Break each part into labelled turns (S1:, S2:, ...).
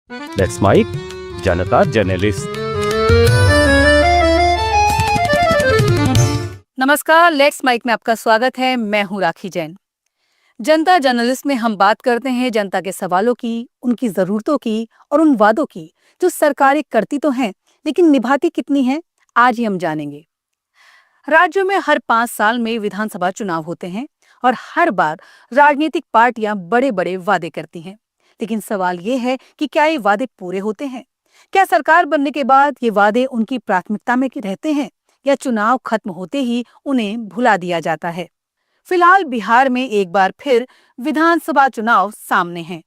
S1: Let's mic Janata journalist.
S2: नमस्कार, let's mic में आपका स्वागत है। मैं हूँ राखी जैन। जनता जर्नलिस्ट में हम बात करते हैं जनता के सवालों की, उनकी जरूरतों की और उन वादों की जो सरकारें करती तो हैं लेकिन निभाती कितनी हैं, आज ही हम जानेंगे। राज्यों में हर 5 साल में विधानसभा चुनाव होते हैं और हर बार राजनीतिक पार्टियां बड़े बड़े वादे करती हैं। लेकिन सवाल ये है कि क्या ये वादे पूरे होते हैं? क्या सरकार बनने के बाद ये वादे उनकी प्राथमिकता में रहते हैं या चुनाव खत्म होते ही उन्हें भुला दिया जाता है? फिलहाल बिहार में एक बार फिर विधानसभा चुनाव सामने हैं।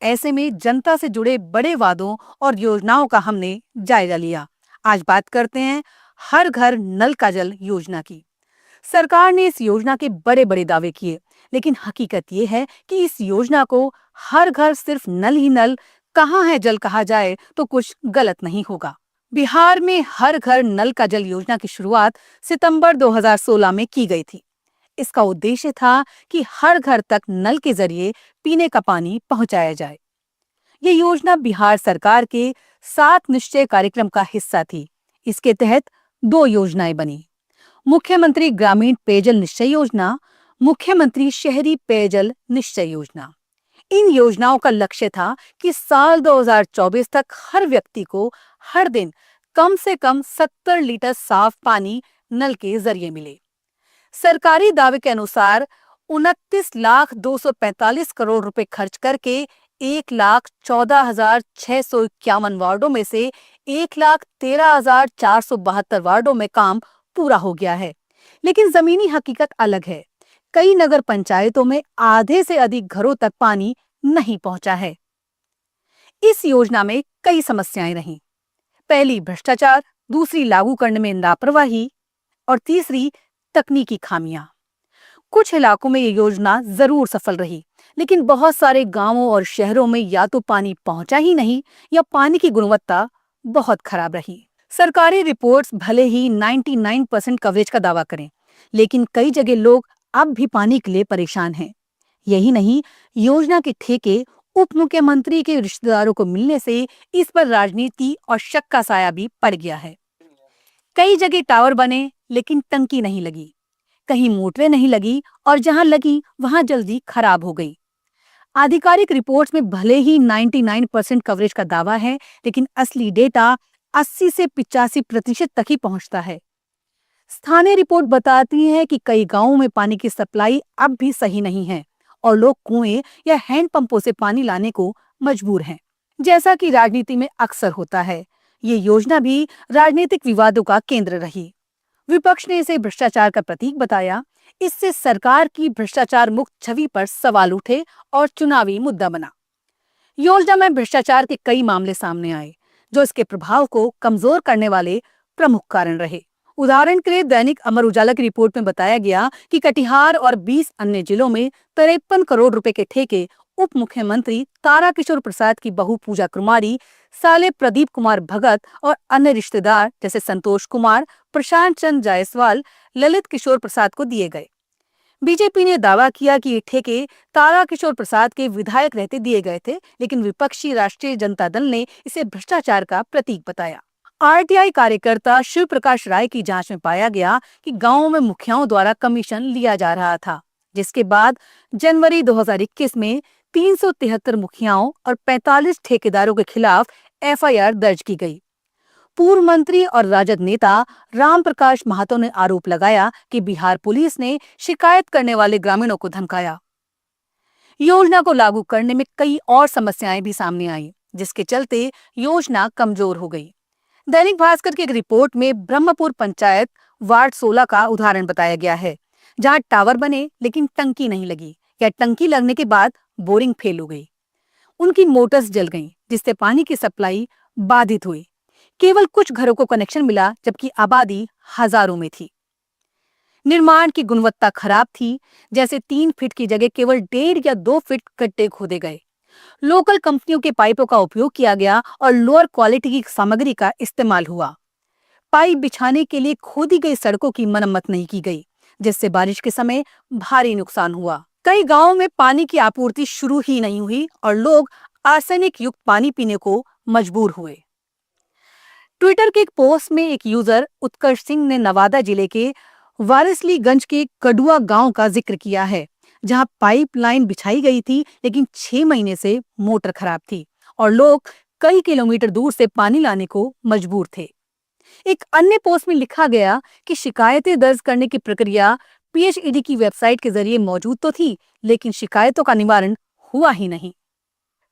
S2: ऐसे में जनता से जुड़े बड़े वादों और योजनाओं का हमने जायजा लिया। आज बात करते हैं हर घर नल का जल योजना की। सरकार ने इस योजना के बड़े बड़े दावे किए, लेकिन हकीकत ये है कि इस योजना को हर घर सिर्फ नल ही नल, कहाँ है जल कहा जाए तो कुछ गलत नहीं होगा। बिहार में हर घर नल का जल योजना की शुरुआत सितंबर 2016 में की गई थी। इसका उद्देश्य था कि हर घर तक नल के जरिए पीने का पानी पहुंचाया जाए। ये योजना बिहार सरकार के 7 निश्चय कार्यक्रम का हिस्सा थी। इसके तहत 2 योजनाएं बनी: मुख्यमंत्री ग्रामीण पेयजल निश्चय योजना, मुख्यमंत्री शहरी पेयजल निश्चय योजना। इन योजनाओं का लक्ष्य था कि साल 2024 तक हर व्यक्ति को हर दिन कम से कम 70 लीटर साफ पानी नल के जरिए मिले। सरकारी दावे के अनुसार 29,245 करोड़ रुपए खर्च करके 1,14,651 वार्डों में से 1,13,472 वार्डों में काम पूरा हो गया है। लेकिन जमीनी हकीकत अलग है। कई नगर पंचायतों में आधे से अधिक घरों तक पानी नहीं पहुंचा है। इस योजना में कई समस्याएं रहीं। पहली भ्रष्टाचार, दूसरी लागू करने में लापरवाही और तीसरी तकनीकी खामियां। कुछ इलाकों में ये योजना जरूर सफल रही, लेकिन बहुत सारे गांवों और शहरों में या तो पानी पहुंचा ही नहीं या पानी की गुणवत्ता बहुत खराब रही। सरकारी रिपोर्ट्स भले ही 99% कवरेज का दावा करें, लेकिन कई जगह लोग अब भी पानी के लिए परेशान हैं। यही नहीं, योजना के ठेके उप मुख्यमंत्री के रिश्तेदारों को मिलने से इस पर राजनीति और शक का साया भी पड़ गया है। कई जगह टावर बने लेकिन टंकी नहीं लगी, कहीं मोटरें नहीं लगी और जहां लगी वहां जल्दी खराब हो गई। आधिकारिक रिपोर्ट्स में भले ही 99% कवरेज का दावा है, लेकिन असली डेटा 80 से 85% तक ही पहुंचता है। स्थानीय रिपोर्ट बताती है कि कई गांवों में पानी की सप्लाई अब भी सही नहीं है और लोग कुएं या हैंडपंपों से पानी लाने को मजबूर हैं। जैसा कि राजनीति में अक्सर होता है, ये योजना भी राजनीतिक विवादों का केंद्र रही। विपक्ष ने इसे भ्रष्टाचार का प्रतीक बताया। इससे सरकार की भ्रष्टाचार मुक्त छवि पर सवाल उठे और चुनावी मुद्दा बना। योजना में भ्रष्टाचार के कई मामले सामने आए, जो इसके प्रभाव को कमजोर करने वाले प्रमुख कारण रहे। उदाहरण के लिए दैनिक अमर उजाला की रिपोर्ट में बताया गया कि कटिहार और 20 अन्य जिलों में 53 करोड़ रुपए के ठेके उप मुख्यमंत्री ताराकिशोर प्रसाद की बहू पूजा कुमारी, साले प्रदीप कुमार भगत और अन्य रिश्तेदार जैसे संतोष कुमार, प्रशांत चंद्र जायसवाल, ललित किशोर प्रसाद को दिए गए। बीजेपी ने दावा किया कि ये ठेके ताराकिशोर प्रसाद के विधायक रहते दिए गए थे, लेकिन विपक्षी राष्ट्रीय जनता दल ने इसे भ्रष्टाचार का प्रतीक बताया। आरटीआई कार्यकर्ता शिव प्रकाश राय की जांच में पाया गया कि गांवों में मुखियाओं द्वारा कमीशन लिया जा रहा था, जिसके बाद जनवरी 2021 में 373 मुखियाओं और 45 ठेकेदारों के खिलाफ एफआईआर दर्ज की गई। पूर्व मंत्री और राजद नेता राम प्रकाश महातो ने आरोप लगाया कि बिहार पुलिस ने शिकायत करने वाले ग्रामीणों को धमकाया। योजना को लागू करने में कई और समस्याएं भी सामने आई, जिसके चलते योजना कमजोर हो गई। दैनिक भास्कर की एक रिपोर्ट में ब्रह्मपुर पंचायत वार्ड 16 का उदाहरण बताया गया है, जहां टावर बने लेकिन टंकी नहीं लगी या टंकी लगने के बाद बोरिंग फेल हो गई। उनकी मोटर्स जल गईं, जिससे पानी की सप्लाई बाधित हुई। केवल कुछ घरों को कनेक्शन मिला, जबकि आबादी हजारों में थी। निर्माण की गुणवत्ता खराब थी, जैसे 3 फीट की जगह केवल 1.5 या 2 फीट गड्ढे खोदे गए। लोकल कंपनियों के पाइपों का उपयोग किया गया और लोअर क्वालिटी की सामग्री का इस्तेमाल हुआ। पाइप बिछाने के लिए खोदी गई सड़कों की मरम्मत नहीं की गई, जिससे बारिश के समय भारी नुकसान हुआ। कई गांवों में पानी की आपूर्ति शुरू ही नहीं हुई और लोग आर्सेनिक युक्त पानी पीने को मजबूर हुए। ट्विटर के एक पोस्ट में एक यूजर उत्कर्ष सिंह ने नवादा जिले के वारिसलीगंज के कड़ुआ गांव का जिक्र किया है, जहां पाइपलाइन बिछाई गई थी लेकिन 6 महीने से मोटर खराब थी और लोग कई किलोमीटर दूर से पानी लाने को मजबूर थे। एक अन्य पोस्ट में लिखा गया कि शिकायतें दर्ज करने की प्रक्रिया PHED की वेबसाइट के जरिए मौजूद तो थी, लेकिन शिकायतों का निवारण हुआ ही नहीं।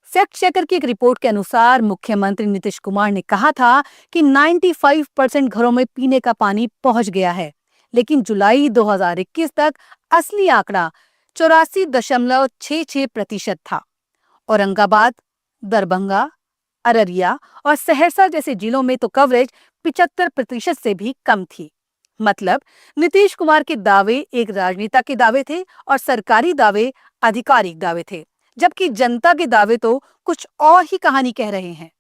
S2: फैक्ट चेकर की एक रिपोर्ट के अनुसार मुख्यमंत्री नीतीश कुमार ने कहा था कि 95% घरों में पीने का पानी पहुंच गया है, लेकिन जुलाई 2021 तक असली आंकड़ा 84.66% था। औरंगाबाद, दरभंगा, अररिया और सहरसा जैसे जिलों में तो कवरेज 75% से भी कम थी। मतलब नीतीश कुमार के दावे एक राजनेता के दावे थे और सरकारी दावे आधिकारिक दावे थे, जबकि जनता के दावे तो कुछ और ही कहानी कह रहे हैं।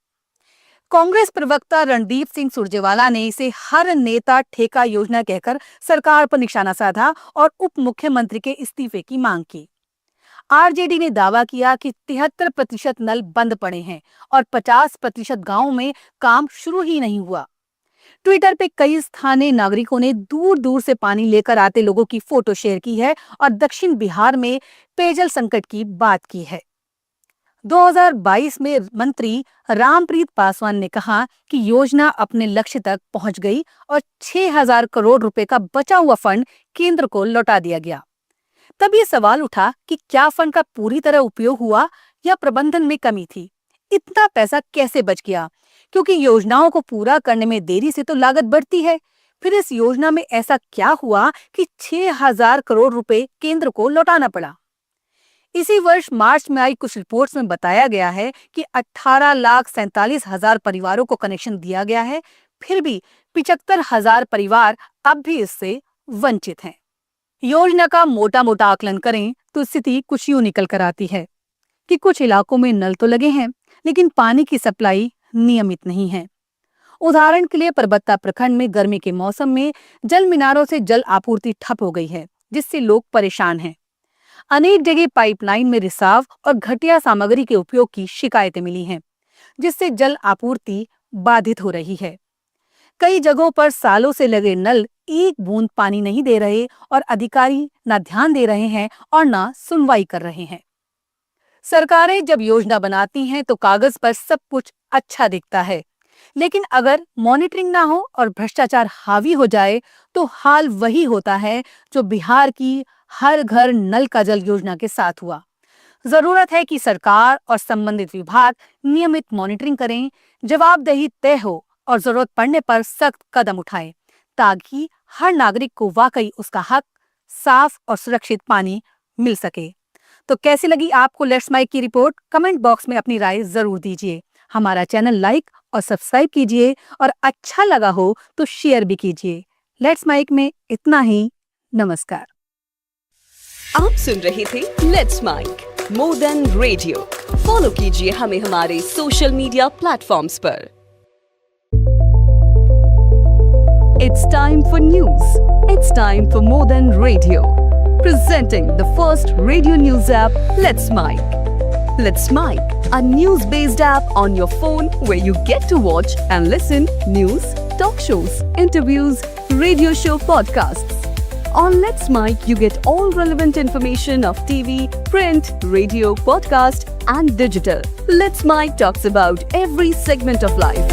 S2: कांग्रेस प्रवक्ता रणदीप सिंह सुरजेवाला ने इसे हर नेता ठेका योजना कहकर सरकार पर निशाना साधा और उप मुख्यमंत्री के इस्तीफे की मांग की। आरजेडी ने दावा किया कि 73% नल बंद पड़े हैं और 50% गांवों में काम शुरू ही नहीं हुआ। ट्विटर पे कई स्थानीय नागरिकों ने दूर दूर से पानी लेकर आते लोगों की फोटो शेयर की है और दक्षिण बिहार में पेयजल संकट की बात की है। 2022 में मंत्री रामप्रीत पासवान ने कहा कि योजना अपने लक्ष्य तक पहुंच गई और 6000 करोड़ रुपए का बचा हुआ फंड केंद्र को लौटा दिया गया। तब ये सवाल उठा कि क्या फंड का पूरी तरह उपयोग हुआ या प्रबंधन में कमी थी? इतना पैसा कैसे बच गया? क्योंकि योजनाओं को पूरा करने में देरी से तो लागत बढ़ती है। फिर इस योजना में ऐसा क्या हुआ कि 6000 करोड़ रुपए केंद्र को लौटाना पड़ा? इसी वर्ष मार्च में आई कुछ रिपोर्ट्स में बताया गया है कि 18,47,000 परिवारों को कनेक्शन दिया गया है, फिर भी 75,000 परिवार अब भी इससे वंचित हैं। योजना का मोटा मोटा आकलन करें तो स्थिति कुछ यूं निकल कर आती है कि कुछ इलाकों में नल तो लगे हैं, लेकिन पानी की सप्लाई नियमित नहीं है। उदाहरण के लिए परबत्ता प्रखंड में गर्मी के मौसम में जल मीनारों से जल आपूर्ति ठप हो गई है, जिससे लोग परेशान हैं। अनेक जगह पाइपलाइन में रिसाव और घटिया सामग्री के उपयोग की शिकायतें मिली हैं, जिससे जल आपूर्ति बाधित हो रही है। कई जगहों पर सालों से लगे नल एक बूंद पानी नहीं दे रहे और अधिकारी न ध्यान दे रहे हैं और न सुनवाई कर रहे हैं। सरकारें जब योजना बनाती हैं तो कागज पर सब कुछ अच्छा दिखता है, लेकिन अगर मॉनिटरिंग ना हो और भ्रष्टाचार हावी हो जाए तो हाल वही होता है जो बिहार की हर घर नल का जल योजना के साथ हुआ। जरूरत है कि सरकार और संबंधित विभाग नियमित मॉनिटरिंग करें, जवाबदेही तय हो और जरूरत पड़ने पर सख्त कदम उठाएं, ताकि हर नागरिक को वाकई उसका हक साफ और सुरक्षित पानी मिल सके। तो कैसी लगी आपको लेट्स माइक की रिपोर्ट? कमेंट बॉक्स में अपनी राय जरूर दीजिए। हमारा चैनल लाइक और सब्सक्राइब कीजिए और अच्छा लगा हो तो शेयर भी कीजिए। लेट्स माइक में इतना ही। नमस्कार।
S3: आप सुन रहे थे let's mic more than radio. Follow कीजिए हमें हमारे सोशल मीडिया प्लेटफॉर्म्स पर। It's time for news. It's time for More Than Radio. Presenting the first radio news app, Let's Mic. Let's Mic, a news-based app on your phone where you get to watch and listen news, talk shows, interviews, radio show podcasts. On Let's Mic, you get all relevant information of TV, print, radio, podcast, and digital. Let's Mic talks about every segment of life.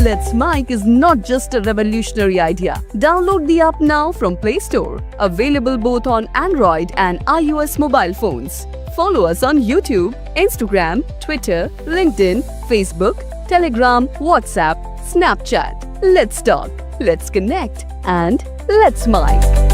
S3: Let's Mic is not just a revolutionary idea. Download the app now from Play Store. Available both on Android and iOS mobile phones. Follow us on YouTube, Instagram, Twitter, LinkedIn, Facebook, Telegram, WhatsApp, Snapchat. Let's talk, let's connect, and let's Mic.